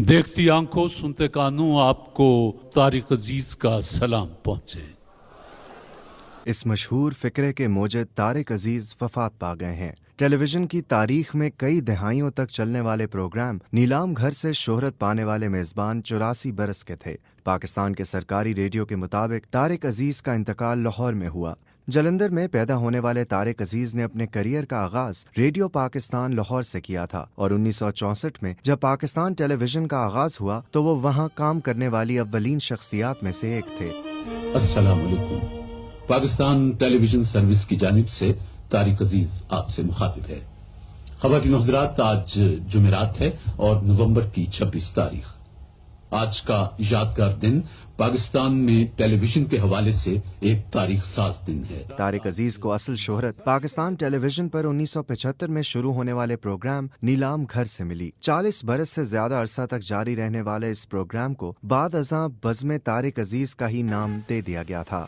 دیکھتی آنکھوں سنتے کانوں آپ کو طارق عزیز کا سلام پہنچے۔ اس مشہور فقرے کے موجد طارق عزیز وفات پا گئے ہیں۔ ٹیلی ویژن کی تاریخ میں کئی دہائیوں تک چلنے والے پروگرام نیلام گھر سے شہرت پانے والے میزبان 84 برس کے تھے۔ پاکستان کے سرکاری ریڈیو کے مطابق طارق عزیز کا انتقال لاہور میں ہوا۔ جلندھر میں پیدا ہونے والے طارق عزیز نے اپنے کیریئر کا آغاز ریڈیو پاکستان لاہور سے کیا تھا اور 1964 میں جب پاکستان ٹیلی ویژن کا آغاز ہوا تو وہ وہاں کام کرنے والی اولین شخصیات میں سے ایک تھے۔ السلام علیکم۔ پاکستان ٹیلی ویژن سروس کی جانب سے طارق عزیز آپ سے مخاطب ہے۔ خواتین و حضرات، آج جمعرات ہے اور نومبر کی 26 تاریخ۔ آج کا یادگار دن پاکستان میں ٹیلی ویژن کے حوالے سے ایک تاریخ ساز دن ہے۔ طارق عزیز کو اصل شہرت پاکستان ٹیلی ویژن پر 1975 میں شروع ہونے والے پروگرام نیلام گھر سے ملی۔ 40 برس سے زیادہ عرصہ تک جاری رہنے والے اس پروگرام کو بعد ازاں بزم طارق عزیز کا ہی نام دے دیا گیا تھا۔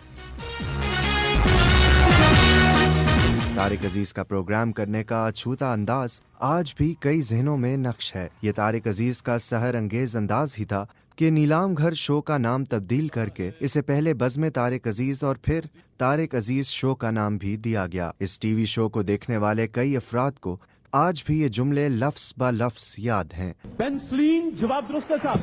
طارق عزیز کا پروگرام کرنے کا اچھوتا انداز آج بھی کئی ذہنوں میں نقش ہے۔ یہ طارق عزیز کا سحر انگیز انداز ہی تھا کہ نیلام گھر شو کا نام تبدیل کر کے اسے پہلے بزم طارق عزیز اور پھر طارق عزیز شو کا نام بھی دیا گیا۔ اس ٹی وی شو کو دیکھنے والے کئی افراد کو آج بھی یہ جملے لفظ با لفظ یاد ہیں۔ پینسلین جواب درست ہے صاحب۔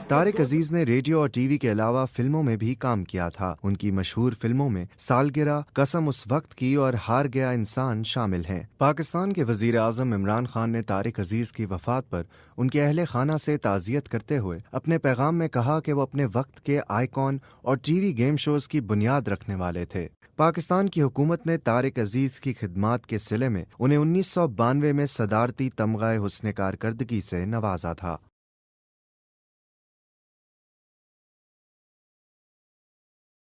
طارق عزیز نے ریڈیو اور ٹی وی کے علاوہ فلموں میں بھی کام کیا تھا۔ ان کی مشہور فلموں میں سالگرہ، قسم اس وقت کی اور ہار گیا انسان شامل ہیں۔ پاکستان کے وزیر اعظم عمران خان نے طارق عزیز کی وفات پر ان کے اہل خانہ سے تعزیت کرتے ہوئے اپنے پیغام میں کہا کہ وہ اپنے وقت کے آئیکن اور ٹی وی گیم شوز کی بنیاد رکھنے والے تھے۔ پاکستان کی حکومت نے طارق عزیز کی خدمات کے صلے میں انہیں 1992 میں صدارتی تمغہ حسن کارکردگی سے نوازا تھا۔